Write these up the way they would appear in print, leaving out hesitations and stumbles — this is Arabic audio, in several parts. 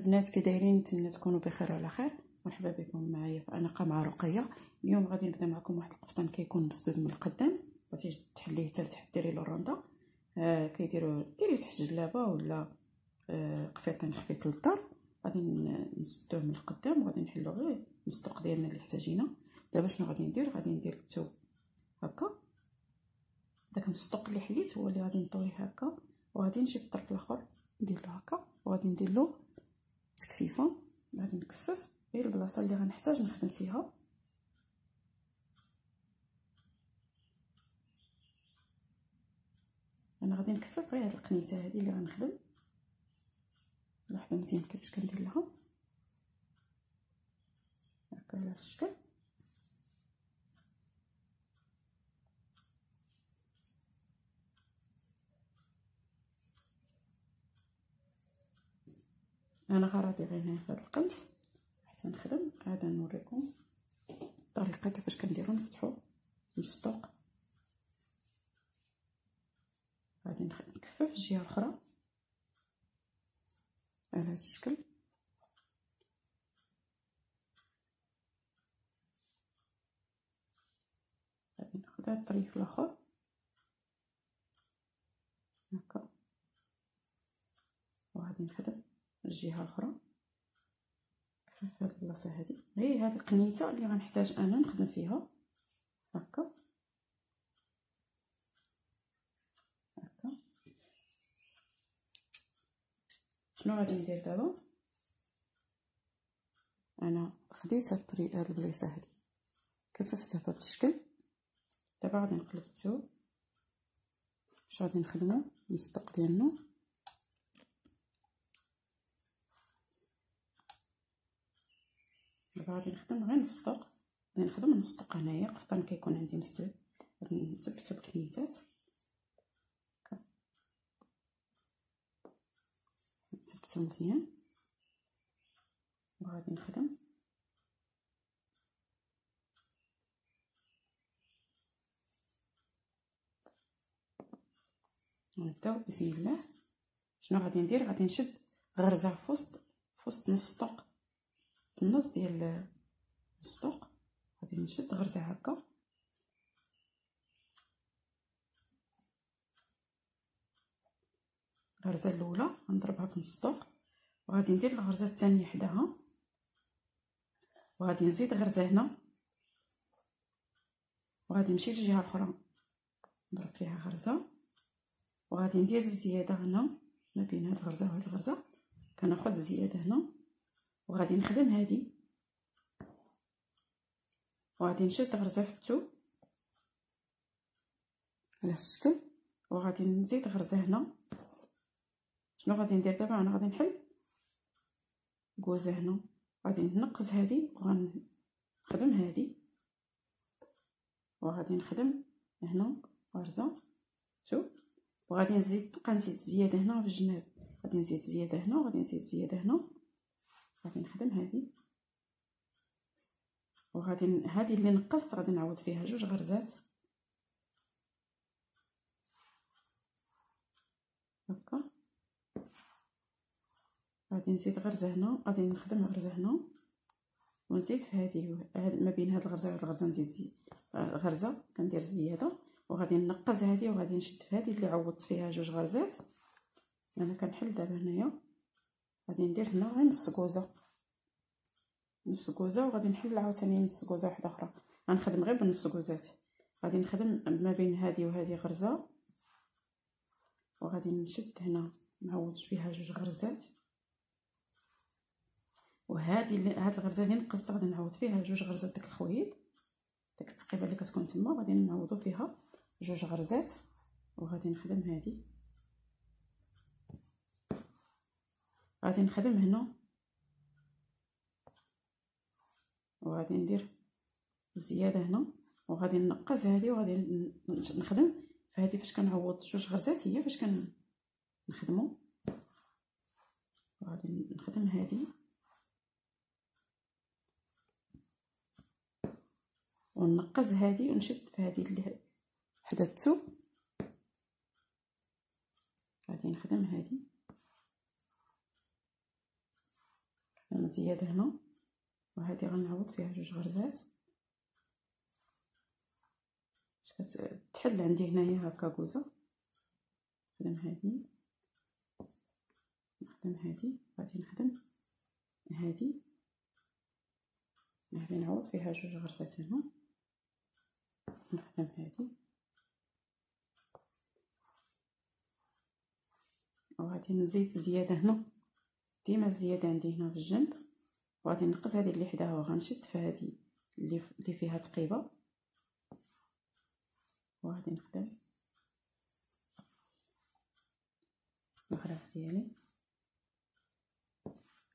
البنات كي دايرين؟ نتمنى تكونوا بخير وعلى خير. مرحبا بكم معايا في اناقه مع رقيه. اليوم غادي نبدا معكم واحد القفطان كيكون مسدود من القدام، بغيتي تحليه حتى لتحت ديري له الرونده. ديريه تحت جلابه ولا قفيطين خفيف للدار. غادي نسدوه من القدام وغادي نحلو غير الصدق ديالنا اللي احتاجينا. دابا شنو غادي ندير؟ غادي ندير الثوب هكا، داك الصدق اللي حليت هو اللي غادي نطويه هكا، وغادي نجيب الطرف الاخر ندير له هكا، وغادي ندير له تكفيفه. غادي نكفف غير البلاصه اللي غنحتاج نخدم فيها. انا غادي نكفف غير هاد القنيته هذه اللي غنخدم. لاحظوا مزيان كيفاش كندير لها هكا على هاد الشكل. انا غادي غير هنا في هاد القنت حتى نخدم. عاد نوريكم الطريقه كيفاش كنديرو نفتحو الصدوق. غادي نكفف الجهه الاخرى على هاد الشكل. غادي ناخذ هاد الطريف الاخر هكا، وغادي نخدم الجهه الاخرى كيف هاد البلاصه هادي. غير هاد القنيته اللي غنحتاج انا نخدم فيها هكا هكا. شنو غادي ندير دابا؟ انا خديت هاد الطريقه هاد البليصه هادي كففتها بهذا الشكل. دابا غادي نقلب الثوب باش غادي نخدمو الصدق ديالنا. دابا غادي نخدم غير الصدق، غادي نخدم الصدق هنايا. قفطان كيكون عندي مسدود غادي نثبتو بالكنيتات هكا، نثبتو مزيان وغادي نخدم. ونبداو بسم الله. شنو غادي ندير؟ غادي نشد غرزه في وسط نص الصدق، في النص ديال الصدق غادي نشد غرزه هكا. الغرزه الاولى غنضربها في الصدق، وغادي ندير الغرزه الثانيه حداها، وغادي نزيد غرزه هنا، وغادي نمشي للجهه الاخرى نضرب فيها غرزه، وغادي ندير الزياده هنا ما بين هاد الغرزه وهاد الغرزه. كناخذ الزياده هنا وغادي نخدم هادي، وغادي نشد غرزه في الثوب على الشكل، وغادي نزيد غرزه هنا. شنو غادي ندير دابا؟ انا غادي نحل كوزه هنا، غادي ننقز هادي وغنخدم هادي، وغادي نخدم هنا غرزه شوف، وغادي نزيد نبقى نزيد زياده هنا في الجناب. غادي نزيد زياده هنا وغادي نزيد زياده هنا، غادي نخدم هادي، وغادي هادي اللي نقصت غادي نعوض فيها جوج غرزات هكا. غادي نزيد غرزه هنا، غادي نخدم غرزه هنا ونزيد في هذه ما بين هاد الغرزه وهاد الغرزه نزيد غرزه، كندير زياده، وغادي ننقز هذه وغادي نشد في هذه اللي عوضت فيها جوج غرزات. انا كنحل دابا هنايا غادي ندير هنا غير نص كوزه وغادي نحل عاوتاني نص كوزه واحده اخرى. غنخدم غير بنص كوزات. غادي نخدم ما بين هذه وهذه غرزه، وغادي نشد هنا نعوض فيها جوج غرزات، وهذه هاد الغرزه اللي نقصت غادي نعوض فيها جوج غرزات. داك الخويط داك التقيبه اللي كتكون تما غادي نعوضوا فيها جوج غرزات، وغادي نخدم هذه. غادي نخدم هنا وغادي ندير زياده هنا، وغادي ننقز هذه، وغادي نخدم في هذه فاش كنعوض جوج غرزات هي فاش كنخدموا. وغادي نخدم هذه وننقز هذه ونشد في هذه اللي حدا الثوب. غادي نخدم هذه زياده هنا، وهذه غنعوض فيها جوج غرزات باش كتحل عندي هنايا هكا كوزه. نخدم هذه، نخدم هذه، غادي نخدم هذه، غادي نعوض فيها جوج غرزات هنا، نخدم هذه، وغادي نزيد زياده هنا. ديما الزياده عندي هنا في الجنب، وغادي نقص هذه اللي حداها وغنشد في هذه اللي فيها تقيبه، وغادي نخدم الغراس ديالي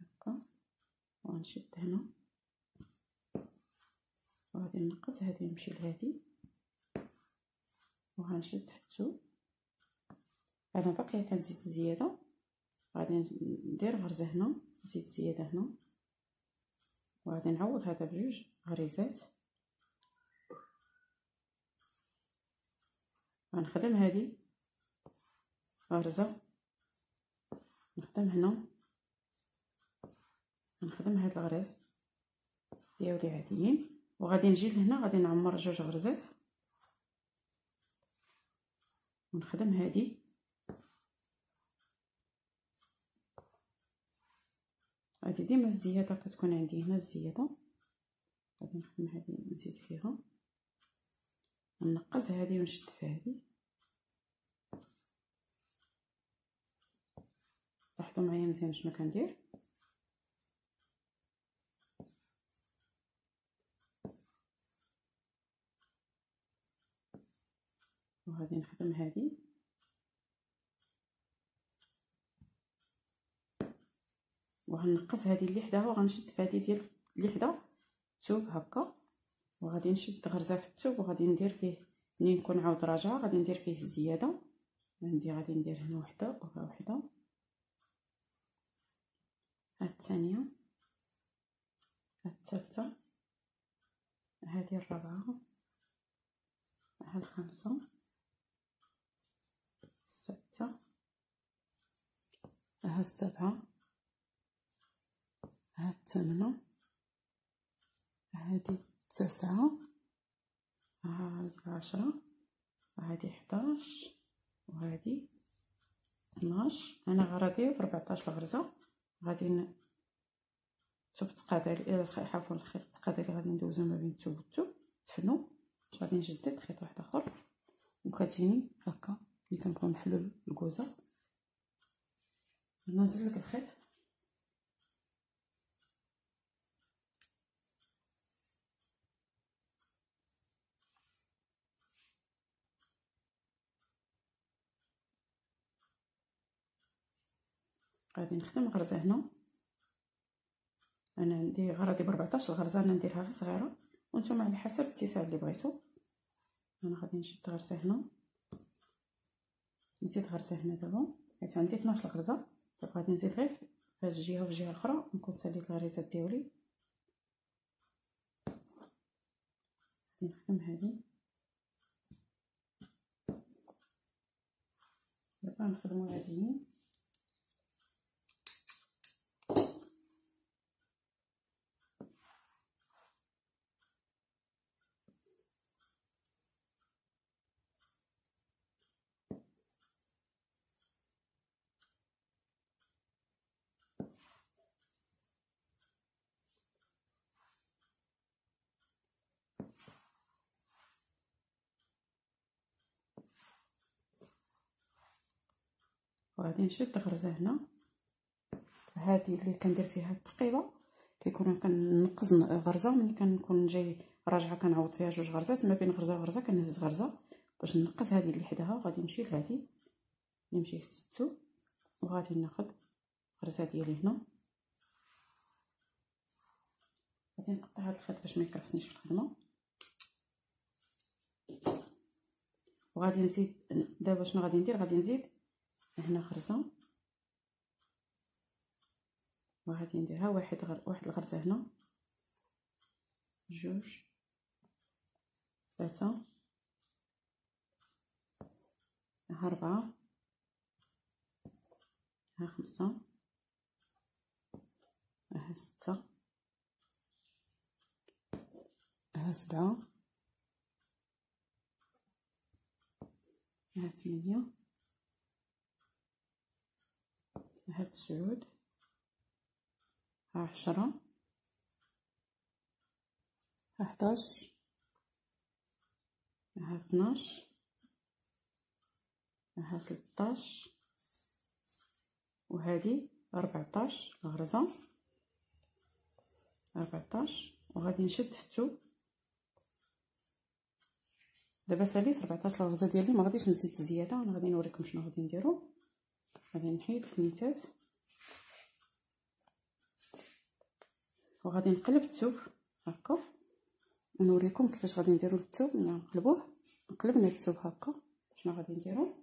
هكا، وغنشد هنا، وغادي نقص هذه نمشي لهذه، وغنشد في الثوب. انا باقيه كنزيد زياده، غادي ندير غرزه هنا، نزيد زياده هنا، وغادي نعوض هذا بجوج غريزات. غنخدم هذه غرزه، نخدم هنا، نخدم هاد الغريز ديالي عاديين، وغادي نجي لهنا غادي نعمر جوج غرزات، ونخدم هذه، هذه ديما الزياده كتكون عندي هنا الزياده، غادي نخدم هذه نزيد فيها، ننقص هذه ونشد في هذه. لاحظوا معايا مزيان شنو كندير. وغادي نخدم هذه، وغنقص هذه اللي حداها وغنشد في هذه ديال اللي حدا الثوب هكا، وغادي نشد غرزه في الثوب، وغادي ندير فيه منين نكون عاود راجعه غادي ندير فيه الزياده. عندي غادي ندير هنا وحده وها وحده، ها الثانيه، ها الثالثه، هذه الرابعه، ها الخامسه، السادسه، ها السابعه، ها الثامنه، هذه التاسعه، ها العشرة، هذه 11، وهذه 12. انا غرضي في 14 غرزه. غادي الثوب التقاديري عفوا الخيط التقاديري غادي ندوزو ما بين الثوب والثوب تفنو، غادي نجدد خيط واحد اخر، وكتجيني هكا ملي كنبغيو نحلو الكوزه. ننزل لك الخيط، غادي نخدم غرزه هنا. انا عندي غرضي ب 14 غرزه، انا نديرها غير صغيره، وانتم على حسب الاتساع اللي بغيتو. انا غادي نشد غرزه هنا، نزيد غرزه هنا دابا حيت عندي 12 غرزه. دابا غادي نزيد غير في هاد الجهه وفي الجهه الاخرى، نكون ساليت الغريزات ديالي. غادي نخدم هذه، دابا نخدمو هادين. وغادي نشد غرزه هنا، هذه اللي كندير فيها التقيبه كيكون كنقص غرزه، ملي كنكون جاي راجعه كنعوض فيها جوج غرزات، ما بين غرزه وغرزه كنهز غرزه باش نقص هذه اللي حداها. وغادي نمشي لهذه اللي مشيت الثوب، وغادي ناخذ غرزه ديالي هنا، غادي نقطع هذا الخيط باش ما يكرفسنيش في الخدمه. وغادي نزيد دابا شنو غادي ندير، غادي نزيد هنا غرزه، وغادي نديرها واحد الغرزه هنا، جوج، ثلاثه، ها 4، ها 5، ها ها 6 ها 7 ها 8 ها 9 ها 10 ها 11 ها 12 ها 13 وهذه 14 غرزة 14 وغادي نشد في الثوب. دابا ساليت 14 الغرزه ديالي، ما غاديش نزيد زياده. انا غادي نوريكم شنو غادي نديرو. غادي نحيد الكنيتات وغادي نقلب الثوب هكا ونوريكم كيفاش غادي نديرو الثوب. ملي نقلبوه قلبنا الثوب هكا شنو غادي نديرو.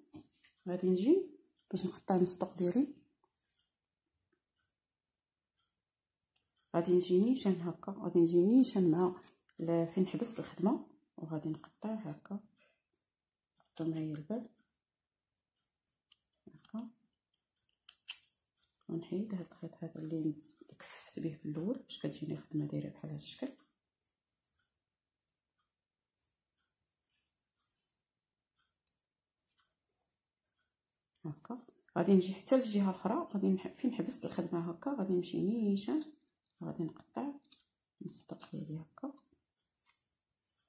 غادي نجي باش نقطع الصدق ديالي، غادي نجي نيشان هكا، غادي نجي نيشان مع فين حبست الخدمه وغادي نقطع هكا. حطوا معايا البال هكا ونحيد هاد الخيط هذا اللي كففت به في الاول باش كتجيني الخدمه دايره بحال هذا الشكل هكا. غادي نجي حتى للجهه الاخرى، غادي فين حبست الخدمه هكا غادي نمشي نيشان، غادي نقطع الصدق ديالي هكا.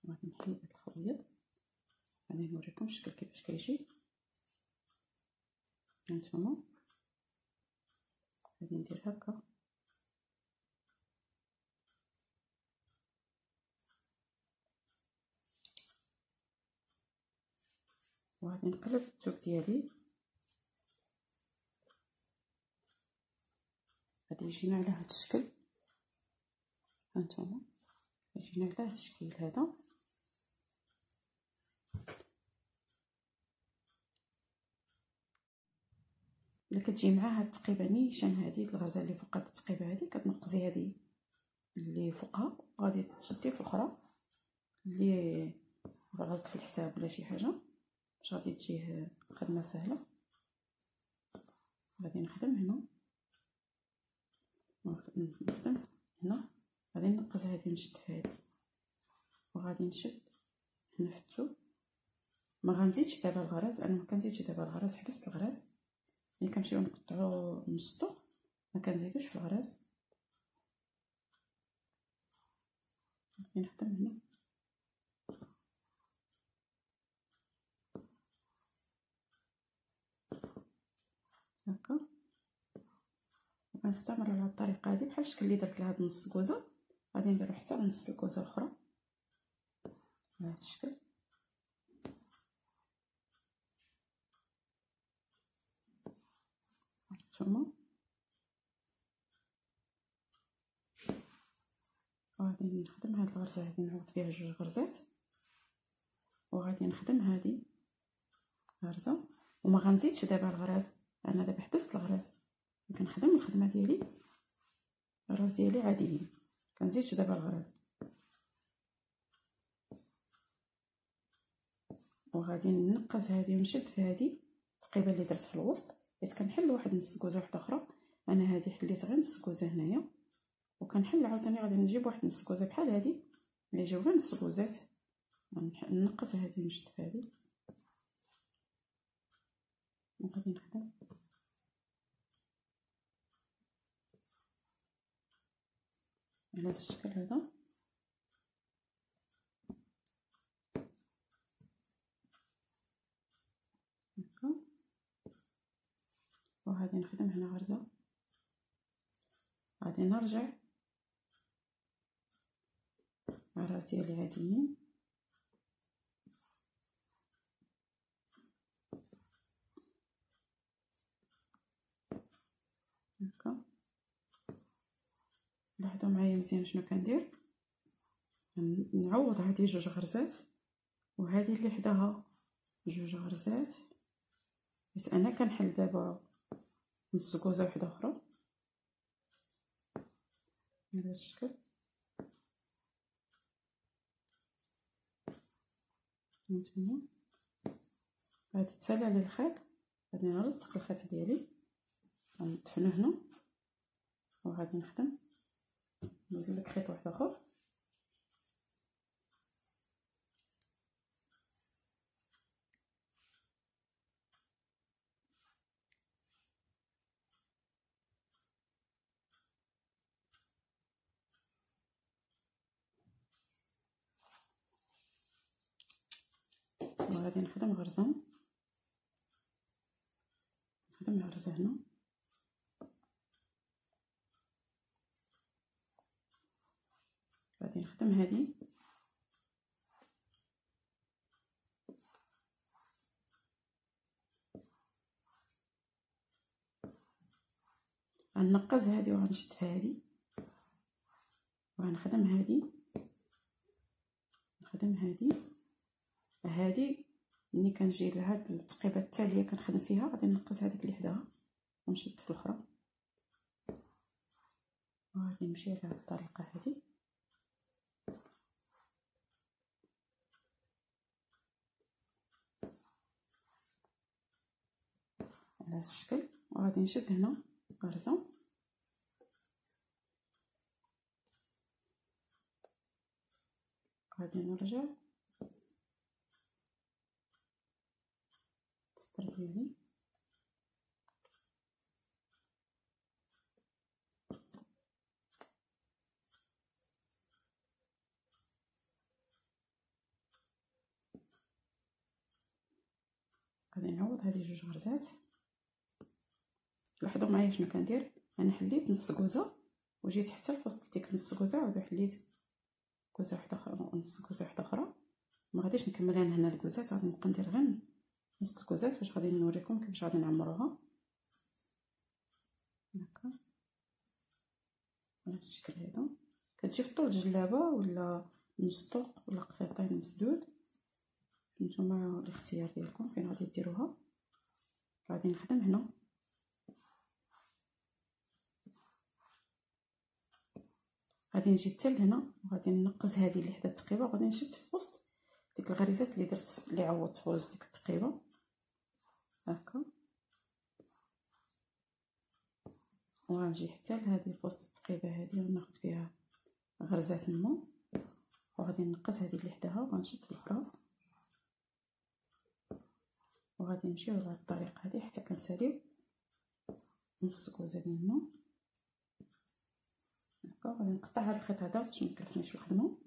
غادي نحيد هاد الخيط، غادي نوريكم الشكل كيفاش كيجي. هانتوما غادي ندير هكا وغادي نقلب الثوب ديالي. غادي يجينا على هذا الشكل. هانتوما يجينا على هذا الشكل هذا. الا كتجي مع هاد التقيبه نيشان هذه الغرزه اللي فوق هاد التقيبه هذه كتنقزي هذه اللي فوقها وغادي تشدي في الاخرى اللي غلط في الحساب ولا شي حاجه باش غادي تجيه خدمه سهله. غادي نخدم هنا نخدم هنا، غادي ننقز هذه نشد في هذه وغادي نشد هنا في الثوب. ما غنزيدش دابا الغرز، انا ما كنزيدش دابا الغرز، حبست الغرز. ملي كنمشيو نقطعو نصو ما كنزيدوش في الغرز. غادي نخدم هنا هكا وغنستمر على الطريقه هذه بحال الشكل اللي درت لهاد نص كوزه. غادي نديرو حتى لنص الكوزه الاخرى بهذا الشكل. ثم غادي نخدم هاد الغرزه هذه، نعوض فيها جوج غرزات وغادي نخدم هذه غرزه وما غنزيدش دابا الغرز. انا دابا حبست الغرز، كنخدم الخدمه ديالي الغرز ديالي عاديين، كنزيدش دابا الغرز. وغادي ننقز هذه ونشد في هذه التقيبه اللي درت في الوسط، حيت كنحل واحد نص كوزه واحده اخرى. انا هذه حليت غير نص كوزه هنايا وكنحل عاوتاني غادي نجيب واحد نص كوزه بحال هذه اللي يجيو غير نص كوزات. ننقص هذه ونشد في هذه وغادي نخدم على هذا الشكل هذا. هكا وغادي نخدم هنا غرزه، غادي نرجع الراس ديالي عاديين هكا. لاحظوا معايا مزيان شنو كندير، نعوض هذه جوج غرزات وهذه اللي حداها جوج غرزات، حيت انا كنحل دابا نص كوزه وحده اخرى بهذا الشكل. هانتوما غادي تسالى الخيط، غادي نلصق الخيط ديالي غندفنو هنا وغادي نخدم نزيد لك خيط واحد اخر. وغادي نخدم غرزه، نخدم غرزه هنا، غادي نخدم هذه، غنقز هذه وغنشد في هذه، وغنخدم هذه، نخدم هذه ملي كنجي لهاد التقيبه التاليه كنخدم فيها، غادي نقص هذيك اللي حداها ونشد في الاخرى، وغادي نمشي على الطريقه هذه على هذا الشكل، وغادي نشد هنا غرزه، غادي نرجع السطر ديالي، غادي نعوض هذه جوج غرزات. لاحظوا معايا شنو كندير، انا حليت نص كوزه وجيت حتى لفوسط ديك نص كوزه، عاود حليت كوزه واحده اخرى ونص كوزه واحده اخرى، ما غاديش نكمل انا هنا الكوزات، غادي نبقى ندير غير نص الكوزات باش غادي نوريكم كيفاش غادي نعمروها هكا بهذا الشكل هذا. كتجي في طول جلابه ولا نص طوق ولا قفيطين مسدود، نتوما الاختيار ديالكم فين غادي ديروها. غادي نخدم هنا، غادي نجي حتى لهنا وغادي ننقز هذه اللي حدا التقيبه، وغادي نشد في وسط ديك الغريزات اللي درت اللي عوضت في وسط ديك التقيبه هكا، وغنجي حتى لهذه في وسط التقيبه هذه وناخذ فيها غرزات نمو، وغادي ننقز هذه اللي حداها وغنشد الاخرى، وغادي نمشيو على الطريقه هذه حتى كنساليو نص كوزه ديال الماء هكا. غادي نقطع هذا الخيط هذا باش ما يكلفنيش في الخدمه،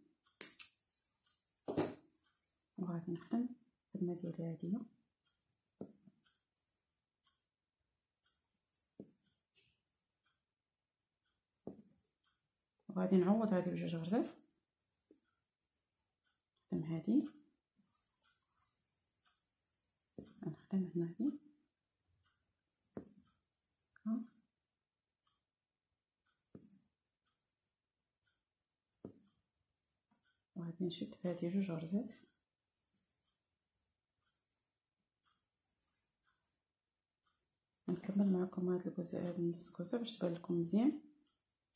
وغادي نخدم الخدمه ديالي عاديه، وغادي نعوض هذه بجوج غرزات، نخدم هذه، نخدم هنا هذه هكا، وغادي نشد في هذه جوج غرزات، نكمل معكم هذا الجزء هذا نص كوزه باش تبان لكم مزيان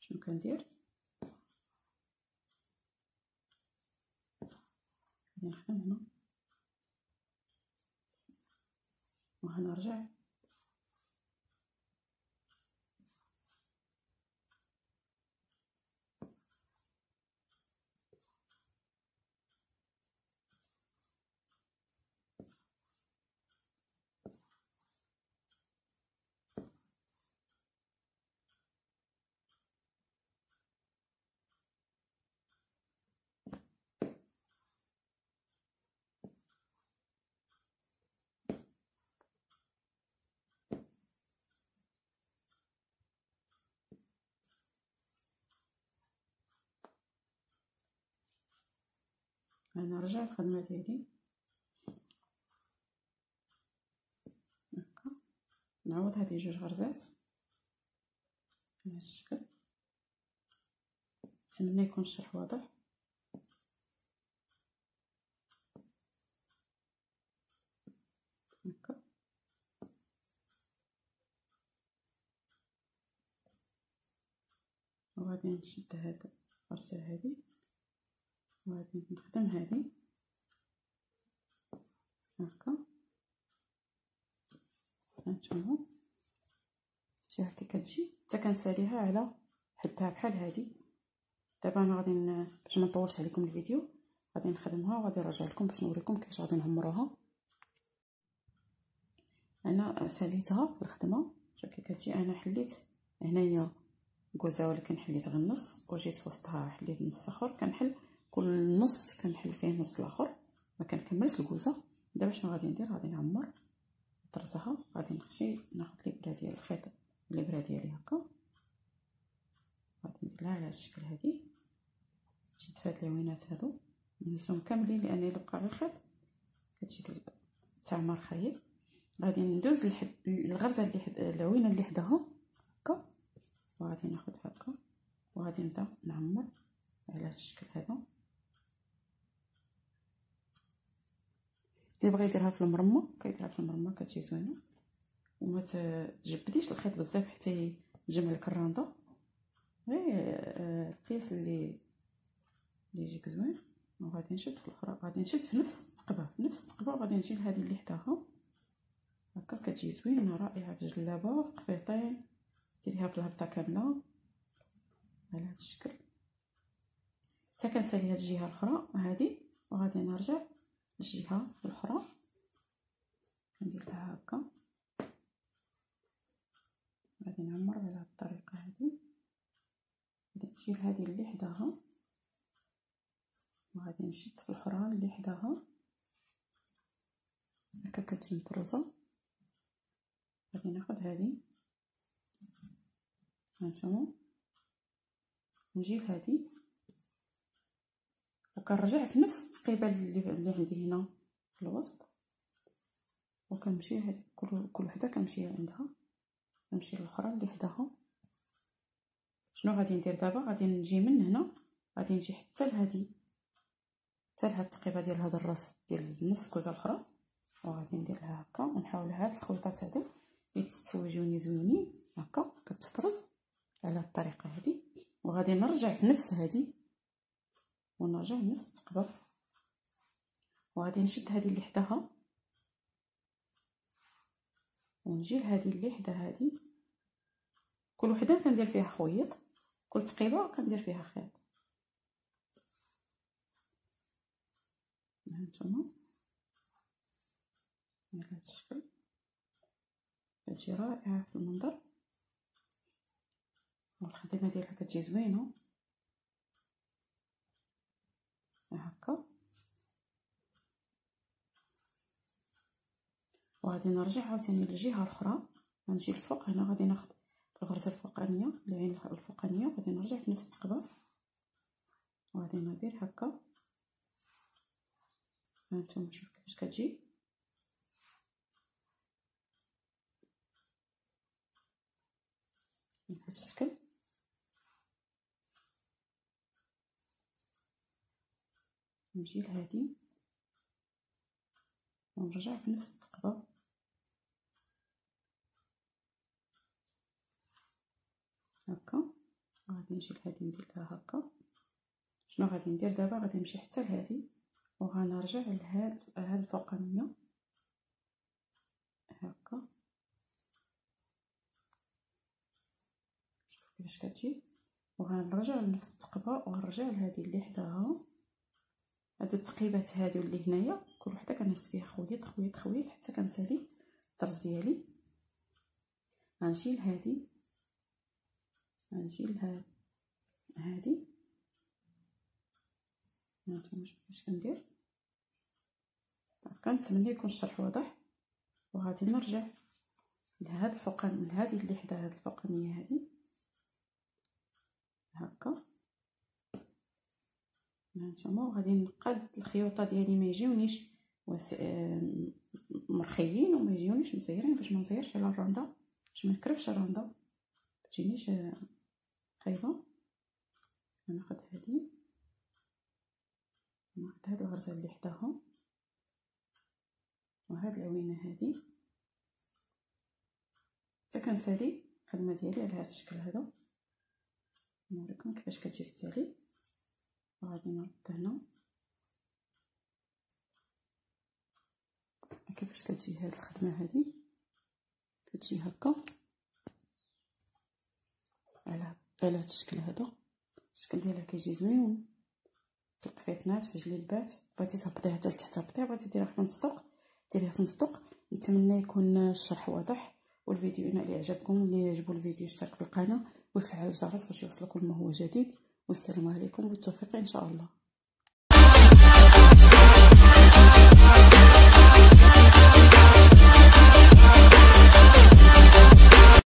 شنو كندير. غادي نخدم هنا وغنرجع غنرجع الخدمه ديالي هكا، نعوض هذه جوج غرزات بهذا الشكل. نتمنى يكون الشرح واضح. هكا وغادي نشد هاد الغرزه هذه وغادي نخدم هذه هكا، هانتوما شتي هكا كتجي حتى كنساليها على حدها بحال هذه دابا انا غادي باش ما نطولش عليكم الفيديو غادي نخدمها وغادي نرجع لكم باش نوريكم كيفاش غادي نهمروها. انا ساليتها في الخدمه شوف كي كتجي. انا حليت هنايا كوزه ولكن حليت غير النص، وجيت في وسطها حليت نص اخر، كنحل كل نص كنحل فيه نص الاخر، ما كنكملش الكوزه. دابا شنو غادي ندير؟ غادي نعمر طرزها، غادي نخشي ناخذ الابره ديال الخيط، الابره ديالي هكا غادي ندير لها على هذا الشكل. هذه نشد في هاد اللوينات هادو نهزهم كاملين، لان الا بقى غير خيط كتجي تعمر خايب. غادي ندوز الغرزه اللي اللوينه اللي حداها هكا، وغادي ناخذ هكا وغادي نبدا نعمر على هذا الشكل هذا. اللي بغى يديرها في المرمى كيديرها في المرمى، كتجي زوينه. وما تجبديش الخيط بزاف حتى يجمع لك الرانده، غير القياس اللي يجيك زوين. وغادي نشد في الاخرى، غادي نشد في نفس الثقبه، وغادي نجيب هذه اللي حداها هكا، كتجي زوينه رائعه في جلابه في قفيطين. ديريها في الهبطه كامله على هذا الشكل. حتى كنسالي هاد الجهه الاخرى هذه، وغادي نرجع للجهه الاخرى ندير لها هكا. غادي نعمر على هاد الطريقه هذه. غادي نشيل هذه اللي حداها وغادي نشد في الاخرى اللي حداها هكا، كتجي مطروزه. غادي ناخذ هذه هانتوما نجي لهذه وكنرجع في نفس التقيبه اللي عندي هنا في الوسط، وكنمشي هذه كل وحده كنمشي عندها، كنمشي للاخرى اللي حداها. شنو غادي ندير دابا؟ غادي نجي من هنا، غادي نجي حتى لهذه، حتى لهاد التقيبه ديال هذا الراس ديال نص كوزه الاخرى، وغادي ندير لها هكا. ونحاول هاد الخويطات هادو يتزوجوني زوينين هكا، كتطرز على الطريقه هذه. وغادي نرجع في نفس هذه ونرجع لنفس الثقبه، وغادي نشد هذه اللي حداها ونجي لهذه اللي حدا هذه. كل وحده كندير فيها خويط، كل تقيبه كندير فيها خيط. هانتوما على هذا الشكل كتجي رائعه في المنظر، والخدمه ديالها كتجي زوينه هكا. وغادي نرجع عاوتاني للجهه الاخرى، غنجي الفوق هنا، غادي ناخذ الغرزه الفوقانيه العين الفوقانيه، وغادي نرجع في نفس الثقبه وغادي ندير هكا. هانتوما شوف كيفاش كتجي. بهذا الشكل نجي لهذه ونرجع في نفس الثقبه هكا. غادي نجي لهذه ندير لها هكا. شنو غادي ندير دابا؟ غادي نمشي حتى لهذه وغنرجع لهاد الفوقانيه هكا. شوف كيفاش كتجي. وغنرجع لنفس الثقبه وغنرجع لهذه اللي حداها. هادو التقيبات هادو اللي هنايا كل وحده كنهز فيها خويط خويط خويط حتى كنسالي الطرز ديالي. غنجي لهذه، غنجي لهاد هادي. هانتوما شوفوا كيفاش كندير. كنتمنى يكون الشرح واضح. وغادي نرجع لهاد الفوقانيه، لهذه اللي حدا هاد الفوقانيه هذه هكا. هانتوما وغادي نقاد الخيوطه ديالي ما يجيونيش مرخيين وما يجيونيش مزيرين، باش ما نزيرش على الرنده، باش ما نكرفش الرنده ما تجينيش خايبه. ناخذ هذه، ناخذ هاد الغرزه اللي حداها وهاد العوينه هذه حتى كنسالي الخدمه ديالي على هاد الشكل هذا. نوريكم كيفاش كتجي في التالي. وغادي نرد هنا كيفاش كتجي هاد الخدمه هذه. كتجي هكا على هاد الشكل هذا. الشكل ديالها كيجي زويون في القفيطنات في جليبات. بغيتي تهبطيها حتى لتحت هبطيها، بغيتي ديريها في نصدق ديريها في نصدق. نتمنى يكون الشرح واضح والفيديو اللي عجبكم واللي يعجبو الفيديو اشترك في القناه ويفعل الجرس باش يوصلكم ما هو جديد. والسلام عليكم وبالتوفيق ان شاء الله.